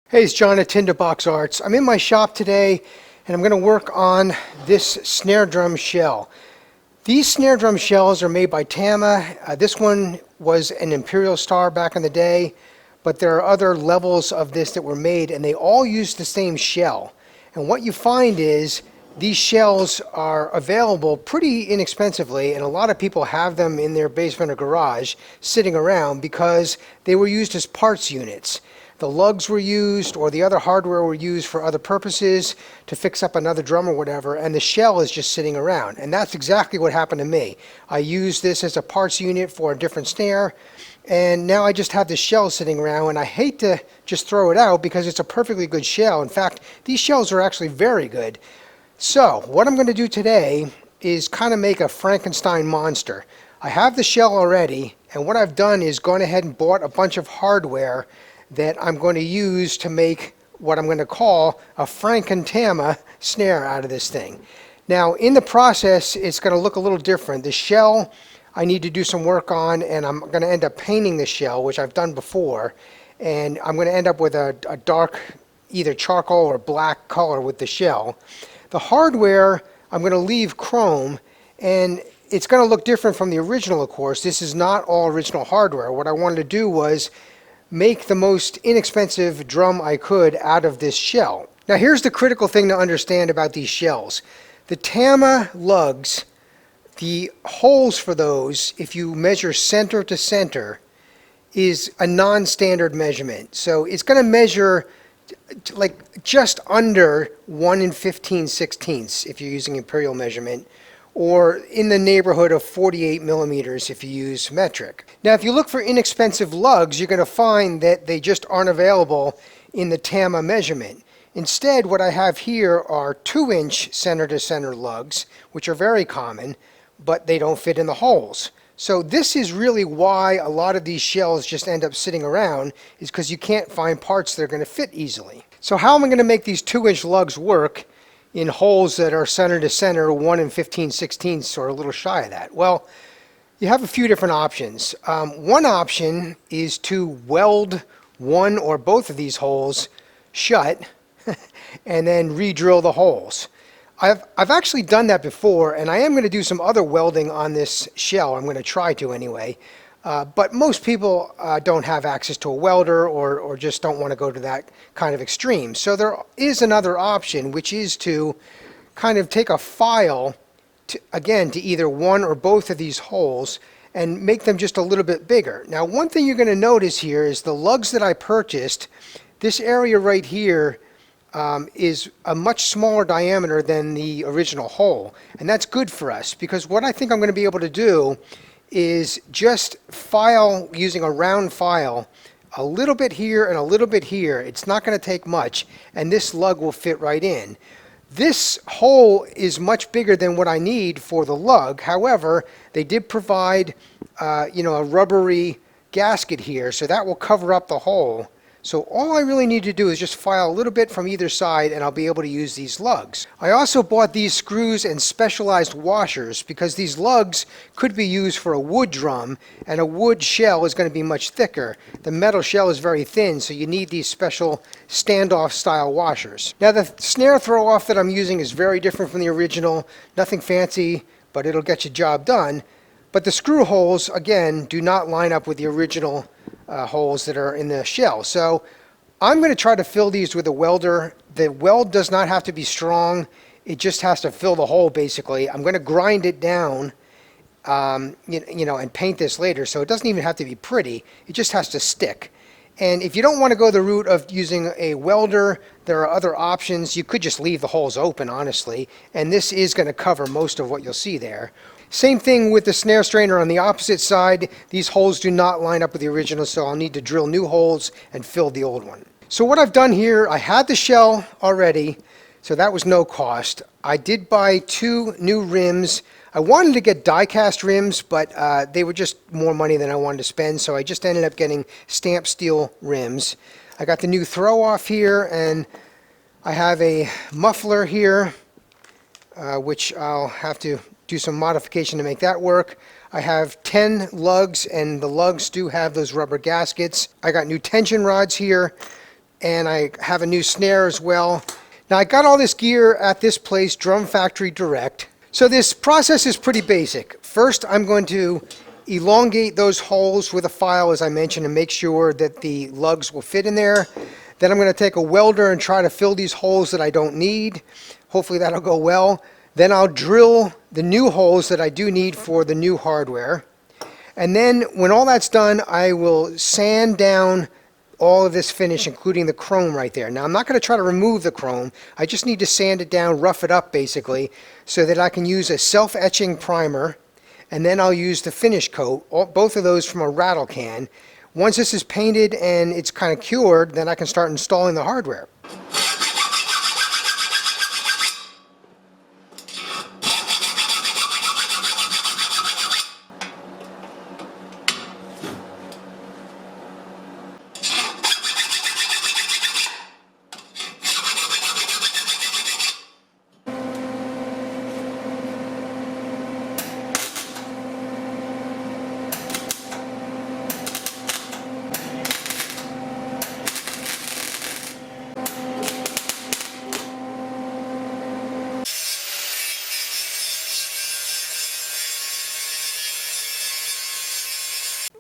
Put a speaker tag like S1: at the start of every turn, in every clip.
S1: Hey, it's John at Tinderbox Arts. I'm in my shop today and I'm going to work on this snare drum shell. These snare drum shells are made by Tama. This one was an Imperial Star back in the day, but there are other levels of this that were made and they all use the same shell. And what you find is these shells are available pretty inexpensively, and a lot of people have them in their basement or garage sitting around because they were used as parts units. The lugs were used, or the other hardware were used for other purposes, to fix up another drum or whatever, and the shell is just sitting around. And that's exactly what happened to me. I used this as a parts unit for a different snare, and now I just have this shell sitting around, and I hate to just throw it out because it's a perfectly good shell. In fact, these shells are actually very good. So, what I'm going to do today is kind of make a Frankenstein monster. I have the shell already, and what I've done is gone ahead and bought a bunch of hardware that I'm going to use to make what I'm going to call a FrankenTama snare out of this thing. Now, in the process, it's going to look a little different. The shell I need to do some work on, and I'm going to end up painting the shell, which I've done before, and I'm going to end up with a dark, either charcoal or black color with the shell. The hardware, I'm going to leave chrome, and it's going to look different from the original, of course. This is not all original hardware. What I wanted to do was make the most inexpensive drum I could out of this shell. Now here's the critical thing to understand about these shells. The Tama lugs, the holes for those, if you measure center to center, is a non-standard measurement. So it's going to measure like just under 1 15/16 if you're using imperial measurement, or in the neighborhood of 48 millimeters if you use metric. Now, if you look for inexpensive lugs, you're going to find that they just aren't available in the Tama measurement. Instead, what I have here are 2-inch center-to-center lugs, which are very common, but they don't fit in the holes. So this is really why a lot of these shells just end up sitting around, is because you can't find parts that are going to fit easily. So how am I going to make these 2-inch lugs work in holes that are center to center 1 15/16 or a little shy of that? Well, you have a few different options. One option is to weld one or both of these holes shut and then re-drill the holes. I've actually done that before, and I am going to do some other welding on this shell. I'm going to try to anyway. But most people don't have access to a welder, or just don't want to go to that kind of extreme. So there is another option, which is to kind of take a file, to either one or both of these holes and make them just a little bit bigger. Now, one thing you're going to notice here is the lugs that I purchased, this area right here is a much smaller diameter than the original hole. And that's good for us, because what I think I'm going to be able to do is just file using a round file a little bit here and a little bit here. It's not going to take much, and this lug will fit right in. This hole is much bigger than what I need for the lug. However, they did provide a rubbery gasket here, so that will cover up the hole. So all I really need to do is just file a little bit from either side, and I'll be able to use these lugs. I also bought these screws and specialized washers because these lugs could be used for a wood drum, and a wood shell is going to be much thicker. The metal shell is very thin, so you need these special standoff style washers. Now, the snare throw off that I'm using is very different from the original. Nothing fancy, but it'll get your job done. But the screw holes, again, do not line up with the original holes that are in the shell. So I'm going to try to fill these with a welder. The weld does not have to be strong. It just has to fill the hole, basically. I'm going to grind it down, and paint this later. So it doesn't even have to be pretty. It just has to stick. And if you don't want to go the route of using a welder, there are other options. You could just leave the holes open, honestly, and this is going to cover most of what you'll see there. Same thing with the snare strainer on the opposite side. These holes do not line up with the original, so I'll need to drill new holes and fill the old one. So what I've done here, I had the shell already, so that was no cost. I did buy 2 new rims. I wanted to get die-cast rims, but they were just more money than I wanted to spend, so I just ended up getting stamped steel rims. I got the new throw-off here, and I have a muffler here, which I'll have to do some modification to make that work. I have 10 lugs, and the lugs do have those rubber gaskets. I got new tension rods here and I have a new snare as well. Now I got all this gear at this place, Drum Factory Direct. So this process is pretty basic. First, I'm going to elongate those holes with a file, as I mentioned, and make sure that the lugs will fit in there. Then I'm going to take a welder and try to fill these holes that I don't need. Hopefully that'll go well. Then I'll drill the new holes that I do need for the new hardware. And then when all that's done, I will sand down all of this finish, including the chrome right there. Now I'm not going to try to remove the chrome. I just need to sand it down, rough it up basically, so that I can use a self-etching primer, and then I'll use the finish coat, both of those from a rattle can. Once this is painted and it's kind of cured, then I can start installing the hardware.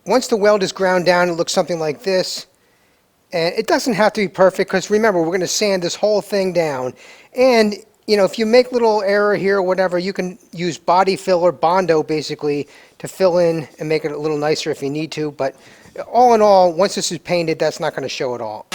S1: Once the weld is ground down, it looks something like this. And it doesn't have to be perfect, because remember, we're going to sand this whole thing down. And, you know, if you make little error here or whatever, you can use body fill or Bondo basically to fill in and make it a little nicer if you need to. But all in all, once this is painted, that's not going to show at all.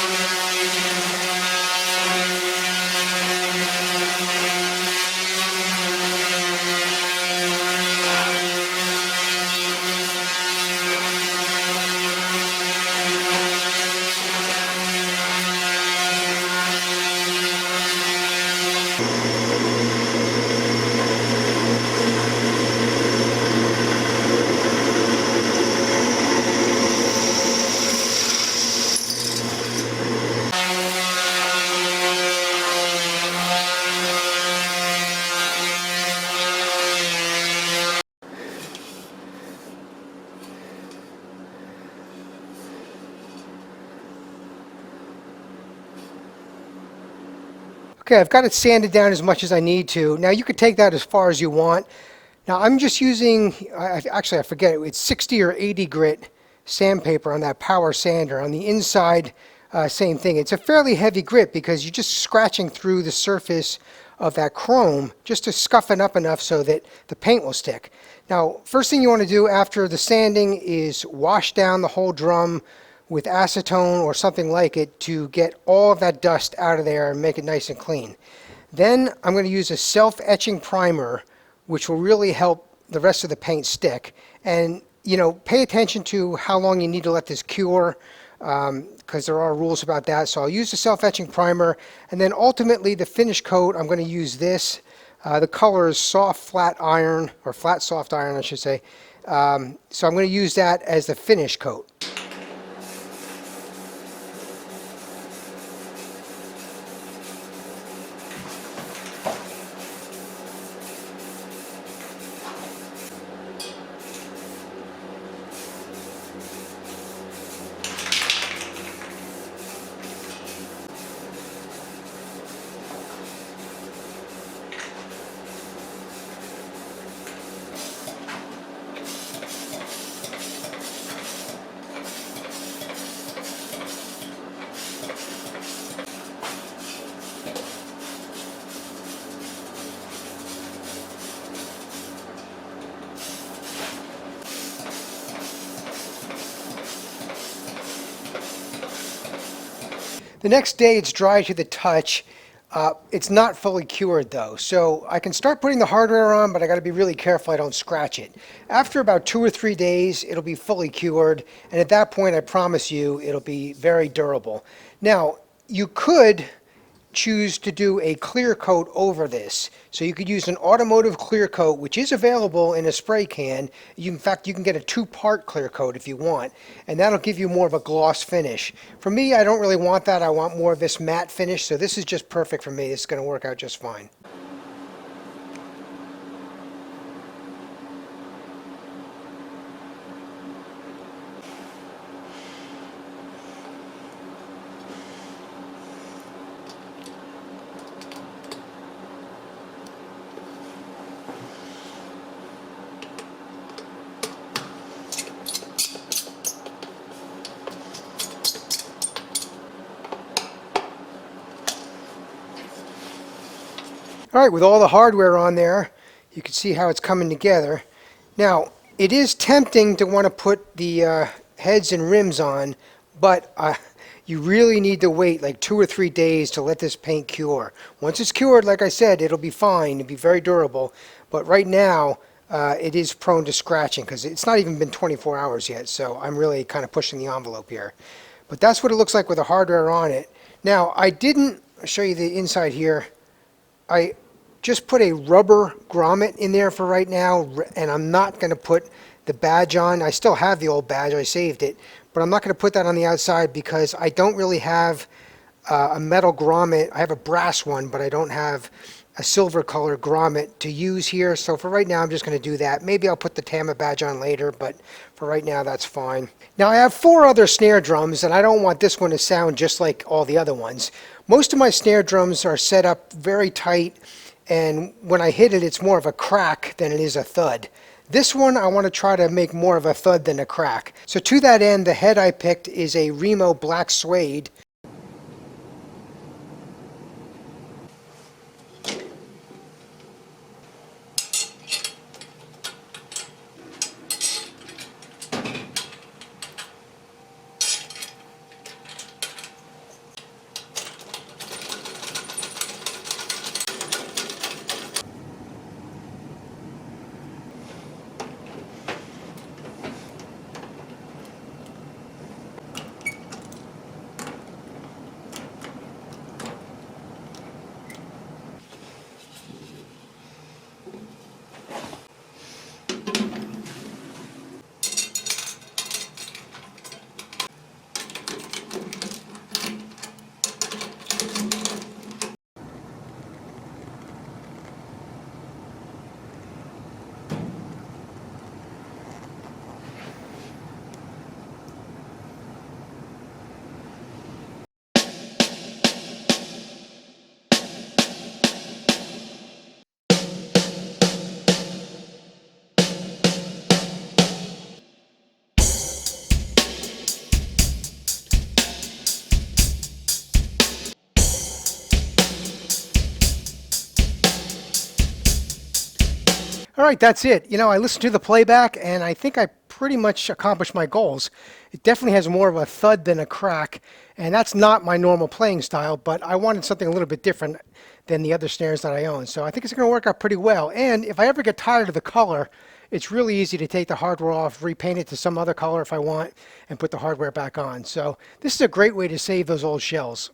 S1: Okay, I've got it sanded down as much as I need to. Now you could take that as far as you want. Now I'm just using, actually I forget, it's 60 or 80 grit sandpaper on that power sander. On the inside, same thing. It's a fairly heavy grit because you're just scratching through the surface of that chrome just to scuff it up enough so that the paint will stick. Now, first thing you want to do after the sanding is wash down the whole drum with acetone or something like it to get all of that dust out of there and make it nice and clean. Then I'm going to use a self-etching primer, which will really help the rest of the paint stick. And, you know, pay attention to how long you need to let this cure, because there are rules about that. So I'll use the self-etching primer, and then ultimately the finish coat, I'm going to use this. The color is soft flat iron, or flat soft iron I should say. So I'm going to use that as the finish coat. The next day it's dry to the touch. It's not fully cured though, so I can start putting the hardware on, but I got to be really careful I don't scratch it. After about 2 or 3 days, it'll be fully cured, and at that point I promise you it'll be very durable. Now, you could choose to do a clear coat over this. So you could use an automotive clear coat, which is available in a spray can. In fact, you can get a 2-part clear coat if you want, and that'll give you more of a gloss finish. For me, I don't really want that. I want more of this matte finish, so this is just perfect for me. It's going to work out just fine. All right, with all the hardware on there, you can see how it's coming together. Now, it is tempting to want to put the heads and rims on, but you really need to wait like 2 or 3 days to let this paint cure. Once it's cured, like I said, it'll be fine, it'll be very durable, but right now it is prone to scratching because it's not even been 24 hours yet, so I'm really kind of pushing the envelope here. But that's what it looks like with the hardware on it. Now, I'll show you the inside here. I just put a rubber grommet in there for right now, and I'm not going to put the badge on. I still have the old badge, I saved it, but I'm not going to put that on the outside because I don't really have a metal grommet. I have a brass one, but I don't have a silver color grommet to use here. So for right now, I'm just going to do that. Maybe I'll put the Tama badge on later, but for right now, that's fine. Now I have 4 other snare drums, and I don't want this one to sound just like all the other ones. Most of my snare drums are set up very tight, and when I hit it, it's more of a crack than it is a thud. This one, I want to try to make more of a thud than a crack. So to that end, the head I picked is a Remo black suede. All right, that's it. You know, I listened to the playback, and I think I pretty much accomplished my goals. It definitely has more of a thud than a crack, and that's not my normal playing style, but I wanted something a little bit different than the other snares that I own. So I think it's going to work out pretty well. And if I ever get tired of the color, it's really easy to take the hardware off, repaint it to some other color if I want, and put the hardware back on. So this is a great way to save those old shells.